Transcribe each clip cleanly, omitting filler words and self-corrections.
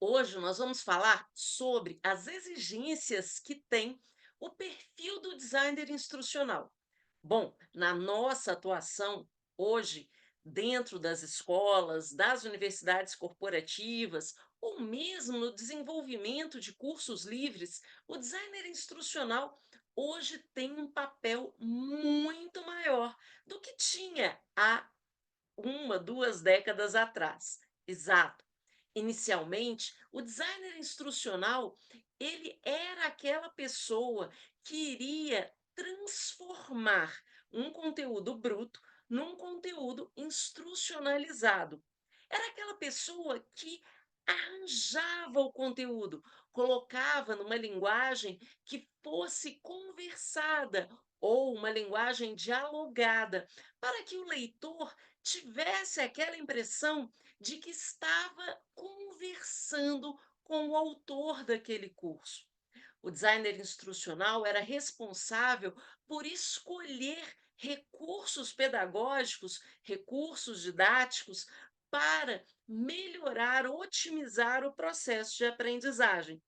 Hoje nós vamos falar sobre as exigências que tem o perfil do designer instrucional. Bom, na nossa atuação hoje, dentro das escolas, das universidades corporativas, ou mesmo no desenvolvimento de cursos livres, o designer instrucional hoje tem um papel muito maior do que tinha há uma, 2 décadas atrás. Exato. Inicialmente, o designer instrucional, ele era aquela pessoa que iria transformar um conteúdo bruto num conteúdo instrucionalizado. Era aquela pessoa que arranjava o conteúdo, colocava numa linguagem que fosse conversada ou uma linguagem dialogada, para que o leitor tivesse aquela impressão de que estava conversando com o autor daquele curso. O designer instrucional era responsável por escolher recursos pedagógicos, recursos didáticos para melhorar, otimizar o processo de aprendizagem.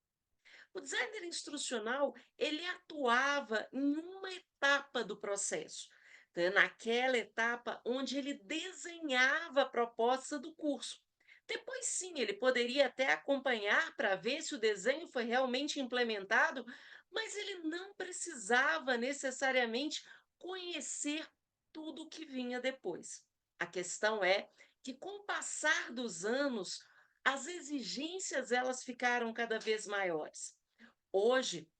O designer instrucional, ele atuava em uma etapa do processo, né, naquela etapa onde ele desenhava a proposta do curso. Depois, sim, ele poderia até acompanhar para ver se o desenho foi realmente implementado, mas ele não precisava necessariamente conhecer tudo o que vinha depois. A questão é que, com o passar dos anos, as exigências elas ficaram cada vez maiores. Hoje,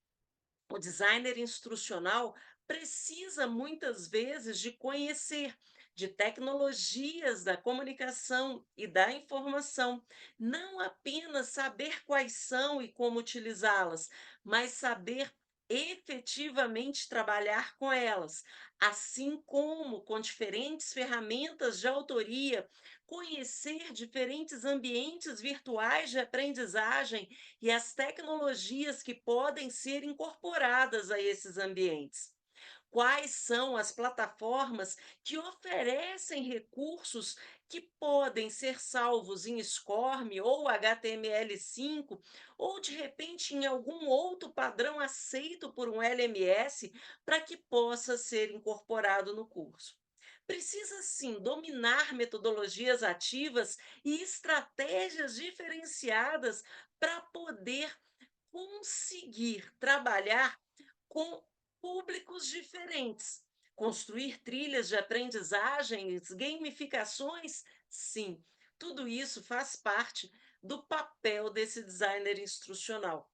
o designer instrucional precisa muitas vezes de conhecer de tecnologias da comunicação e da informação, não apenas saber quais são e como utilizá-las, mas saber efetivamente trabalhar com elas, assim como com diferentes ferramentas de autoria, conhecer diferentes ambientes virtuais de aprendizagem e as tecnologias que podem ser incorporadas a esses ambientes. Quais são as plataformas que oferecem recursos que podem ser salvos em SCORM ou HTML5, ou de repente em algum outro padrão aceito por um LMS, para que possa ser incorporado no curso? Precisa sim dominar metodologias ativas e estratégias diferenciadas para poder conseguir trabalhar com públicos diferentes. Construir trilhas de aprendizagens, gamificações, sim, tudo isso faz parte do papel desse designer instrucional.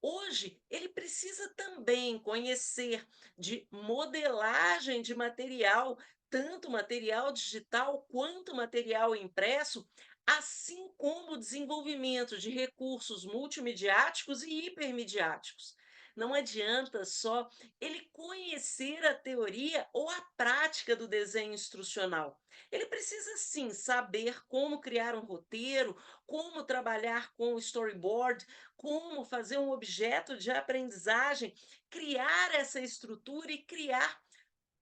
Hoje, ele precisa também conhecer de modelagem de material, tanto material digital quanto material impresso, assim como o desenvolvimento de recursos multimediáticos e hipermediáticos. Não adianta só ele conhecer a teoria ou a prática do desenho instrucional. Ele precisa sim saber como criar um roteiro, como trabalhar com o storyboard, como fazer um objeto de aprendizagem, criar essa estrutura e criar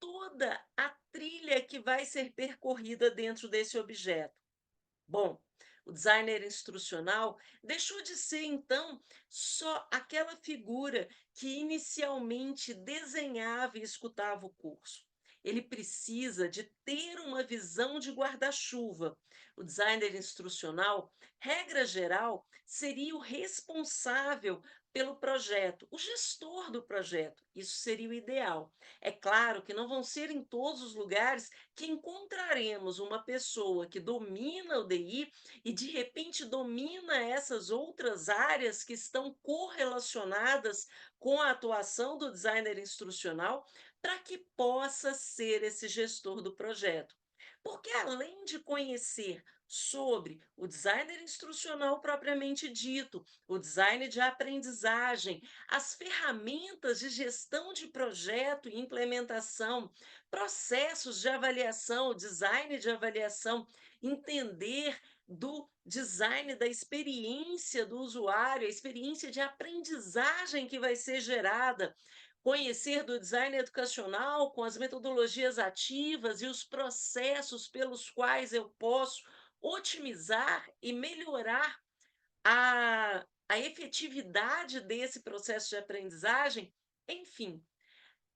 toda a trilha que vai ser percorrida dentro desse objeto. Bom, o designer instrucional deixou de ser, então, só aquela figura que inicialmente desenhava e escutava o curso. Ele precisa de ter uma visão de guarda-chuva. O designer instrucional, regra geral, seria o responsável pelo projeto, o gestor do projeto. Isso seria o ideal. É claro que não vão ser em todos os lugares que encontraremos uma pessoa que domina o DI e de repente domina essas outras áreas que estão correlacionadas com a atuação do designer instrucional, para que possa ser esse gestor do projeto. Porque além de conhecer sobre o designer instrucional propriamente dito, o design de aprendizagem, as ferramentas de gestão de projeto e implementação, processos de avaliação, design de avaliação, entender do design da experiência do usuário, a experiência de aprendizagem que vai ser gerada, conhecer do design educacional com as metodologias ativas e os processos pelos quais eu posso otimizar e melhorar a efetividade desse processo de aprendizagem, enfim.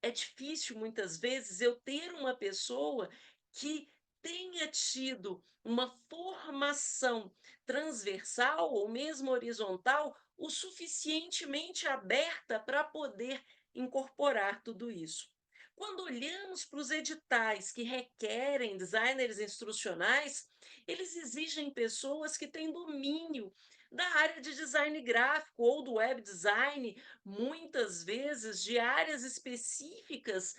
É difícil muitas vezes eu ter uma pessoa que tenha tido uma formação transversal ou mesmo horizontal o suficientemente aberta para poder incorporar tudo isso. Quando olhamos para os editais que requerem designers instrucionais, eles exigem pessoas que têm domínio da área de design gráfico ou do web design, muitas vezes de áreas específicas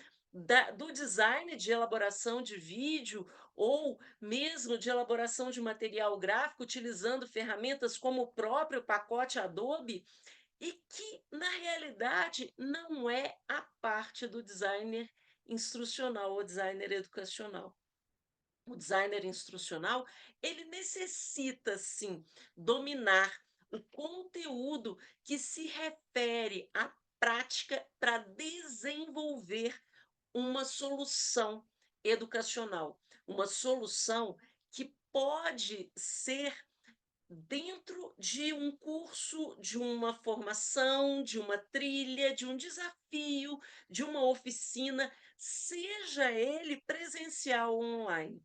do design de elaboração de vídeo ou mesmo de elaboração de material gráfico, utilizando ferramentas como o próprio pacote Adobe, e que, na realidade, não é a parte do designer instrucional ou designer educacional. O designer instrucional, ele necessita sim dominar o conteúdo que se refere à prática para desenvolver uma solução educacional, uma solução que pode ser dentro de um curso, de uma formação, de uma trilha, de um desafio, de uma oficina, seja ele presencial ou online.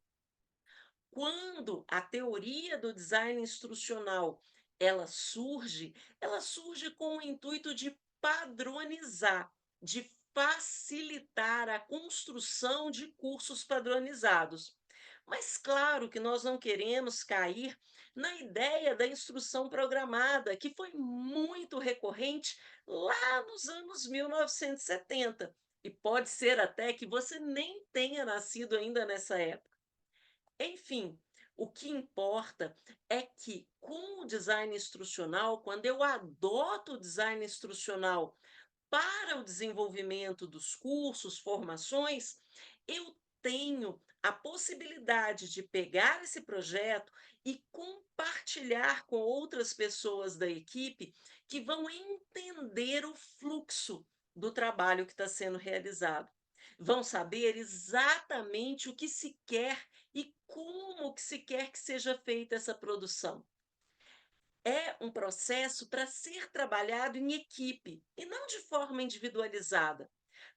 Quando a teoria do design instrucional ela surge com o intuito de padronizar, de facilitar a construção de cursos padronizados. Mas claro que nós não queremos cair na ideia da instrução programada, que foi muito recorrente lá nos anos 1970. E pode ser até que você nem tenha nascido ainda nessa época. Enfim, o que importa é que, com o design instrucional, quando eu adoto o design instrucional para o desenvolvimento dos cursos, formações, eu tenho a possibilidade de pegar esse projeto e compartilhar com outras pessoas da equipe que vão entender o fluxo do trabalho que está sendo realizado. Vão saber exatamente o que se quer e como que se quer que seja feita essa produção. É um processo para ser trabalhado em equipe e não de forma individualizada.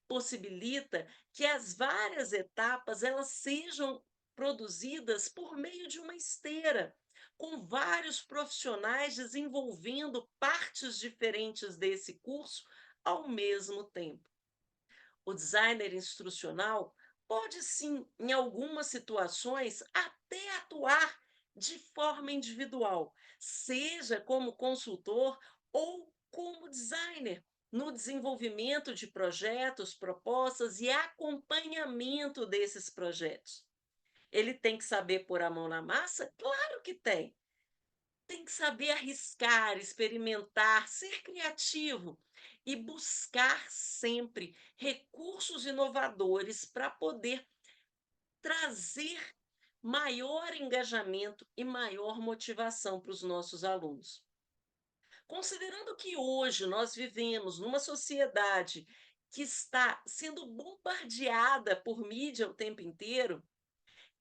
Possibilita que as várias etapas elas sejam produzidas por meio de uma esteira, com vários profissionais desenvolvendo partes diferentes desse curso ao mesmo tempo. O designer instrucional pode sim, em algumas situações, até atuar de forma individual, seja como consultor ou como designer, no desenvolvimento de projetos, propostas e acompanhamento desses projetos. Ele tem que saber pôr a mão na massa? Claro que tem. Tem que saber arriscar, experimentar, ser criativo e buscar sempre recursos inovadores para poder trazer maior engajamento e maior motivação para os nossos alunos. Considerando que hoje nós vivemos numa sociedade que está sendo bombardeada por mídia o tempo inteiro,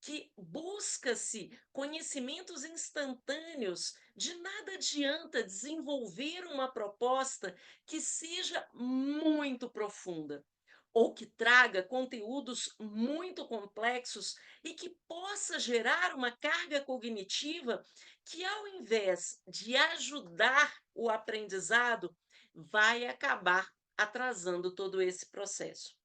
que busca-se conhecimentos instantâneos, de nada adianta desenvolver uma proposta que seja muito profunda ou que traga conteúdos muito complexos e que possa gerar uma carga cognitiva que, ao invés de ajudar o aprendizado, vai acabar atrasando todo esse processo.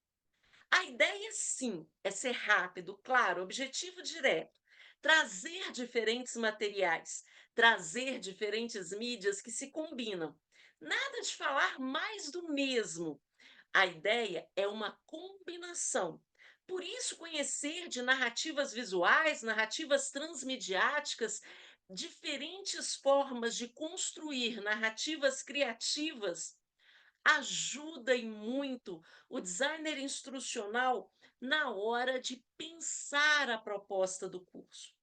A ideia, sim, é ser rápido, claro, objetivo direto. Trazer diferentes materiais, trazer diferentes mídias que se combinam. Nada de falar mais do mesmo. A ideia é uma combinação. Por isso, conhecer de narrativas visuais, narrativas transmediáticas, diferentes formas de construir narrativas criativas ajuda e muito o designer instrucional na hora de pensar a proposta do curso.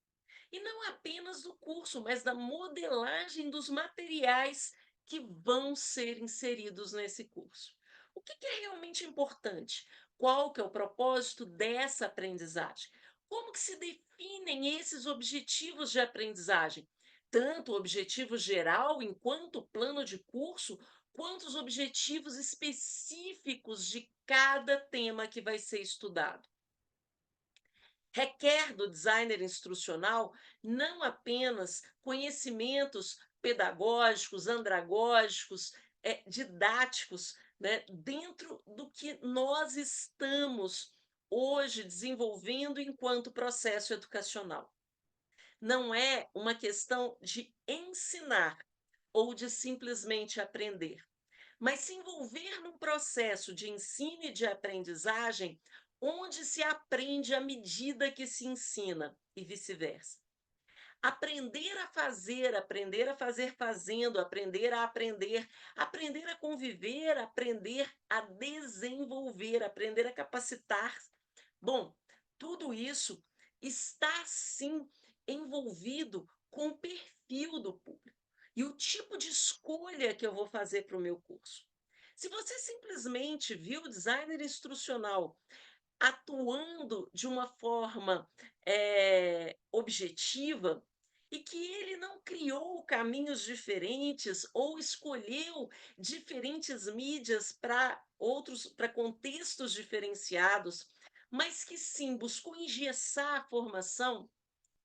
E não apenas do curso, mas da modelagem dos materiais que vão ser inseridos nesse curso. O que é realmente importante? Qual que é o propósito dessa aprendizagem? Como que se definem esses objetivos de aprendizagem? tanto o objetivo geral enquanto plano de curso, quanto os objetivos específicos de cada tema que vai ser estudado. Requer do designer instrucional não apenas conhecimentos pedagógicos, andragógicos, didáticos, né, dentro do que nós estamos hoje desenvolvendo enquanto processo educacional. Não é uma questão de ensinar ou de simplesmente aprender, mas se envolver num processo de ensino e de aprendizagem onde se aprende à medida que se ensina e vice-versa. Aprender a fazer fazendo, aprender a conviver, aprender a desenvolver, aprender a capacitar. Bom, tudo isso está sim envolvido com o perfil do público e o tipo de escolha que eu vou fazer para o meu curso. Se você simplesmente viu o designer instrucional atuando de uma forma, objetiva, e que ele não criou caminhos diferentes ou escolheu diferentes mídias para contextos diferenciados, mas que sim buscou engessar a formação,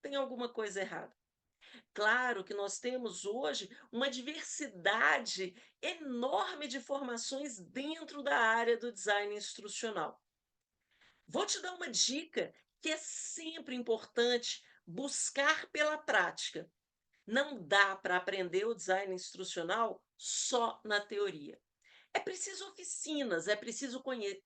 tem alguma coisa errada. Claro que nós temos hoje uma diversidade enorme de formações dentro da área do design instrucional. Vou te dar uma dica que é sempre importante buscar pela prática. Não dá para aprender o design instrucional só na teoria. É preciso oficinas, é preciso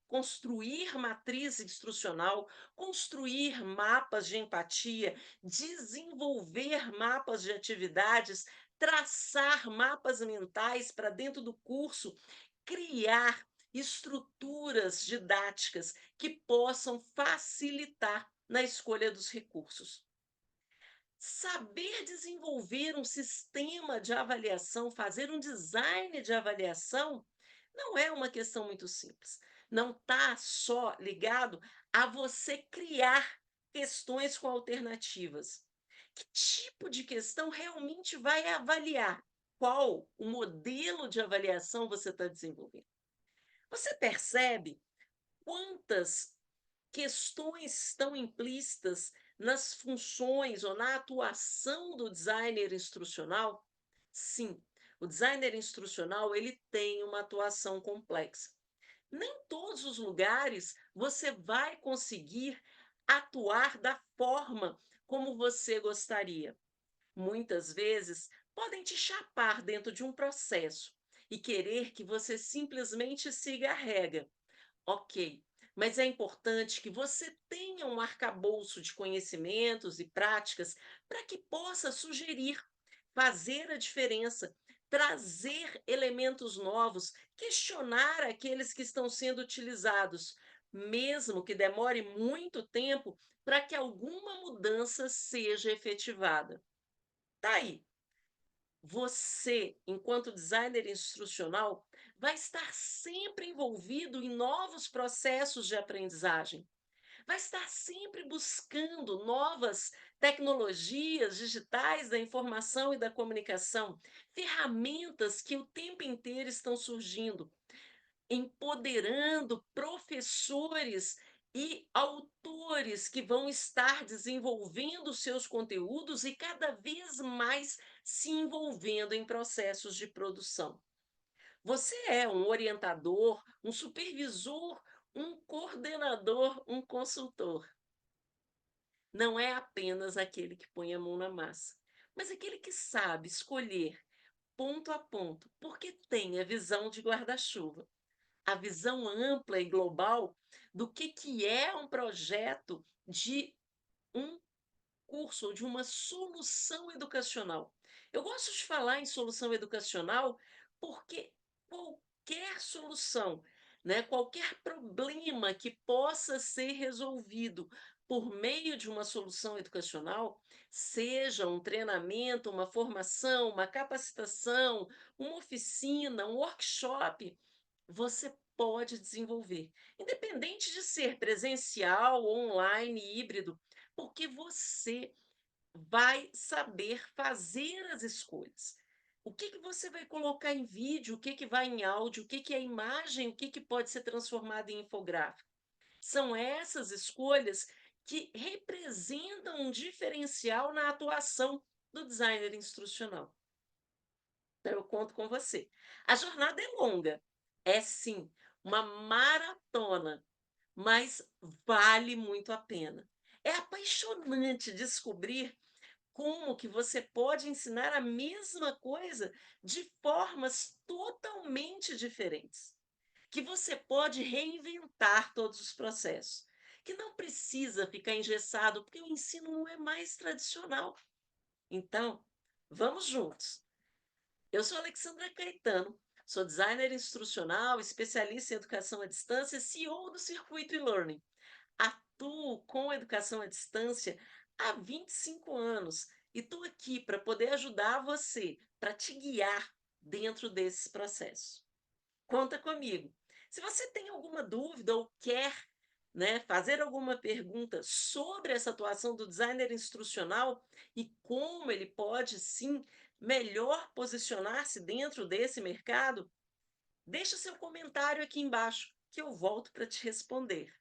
construir matriz instrucional, construir mapas de empatia, desenvolver mapas de atividades, traçar mapas mentais para dentro do curso, criar estruturas didáticas que possam facilitar na escolha dos recursos. Saber desenvolver um sistema de avaliação, fazer um design de avaliação, não é uma questão muito simples. Não está só ligado a você criar questões com alternativas. Que tipo de questão realmente vai avaliar? Qual o modelo de avaliação você está desenvolvendo? Você percebe quantas questões estão implícitas nas funções ou na atuação do designer instrucional? Sim, o designer instrucional ele tem uma atuação complexa. Nem todos os lugares você vai conseguir atuar da forma como você gostaria. Muitas vezes podem te chapar dentro de um processo e querer que você simplesmente siga a regra. Ok, mas é importante que você tenha um arcabouço de conhecimentos e práticas para que possa sugerir, fazer a diferença, trazer elementos novos, questionar aqueles que estão sendo utilizados, mesmo que demore muito tempo para que alguma mudança seja efetivada. Tá aí. Você, enquanto designer instrucional, vai estar sempre envolvido em novos processos de aprendizagem. Vai estar sempre buscando novas tecnologias digitais da informação e da comunicação, ferramentas que o tempo inteiro estão surgindo, empoderando professores e autores que vão estar desenvolvendo seus conteúdos e cada vez mais se envolvendo em processos de produção. Você é um orientador, um supervisor, um coordenador, um consultor. Não é apenas aquele que põe a mão na massa, mas aquele que sabe escolher ponto a ponto, porque tem a visão de guarda-chuva, a visão ampla e global do que é um projeto de um curso ou de uma solução educacional. Eu gosto de falar em solução educacional porque qualquer solução, né, qualquer problema que possa ser resolvido por meio de uma solução educacional, seja um treinamento, uma formação, uma capacitação, uma oficina, um workshop, você pode desenvolver, independente de ser presencial, online, híbrido, porque você vai saber fazer as escolhas. O que que você vai colocar em vídeo, o que que vai em áudio, o que que é imagem, o que que pode ser transformado em infográfico. São essas escolhas que representam um diferencial na atuação do designer instrucional. Então, eu conto com você. A jornada é longa, é sim uma maratona, mas vale muito a pena. É apaixonante descobrir como que você pode ensinar a mesma coisa de formas totalmente diferentes, que você pode reinventar todos os processos, que não precisa ficar engessado, porque o ensino não é mais tradicional. Então, vamos juntos. Eu sou Alexandra Caetano, sou designer instrucional, especialista em educação à distância, CEO do Circuito e-Learning. Atuo com educação à distância há 25 anos e estou aqui para poder ajudar você, para te guiar dentro desses processos. Conta comigo. Se você tem alguma dúvida ou quer, né, fazer alguma pergunta sobre essa atuação do designer instrucional e como ele pode sim melhor posicionar-se dentro desse mercado, deixa seu comentário aqui embaixo que eu volto para te responder.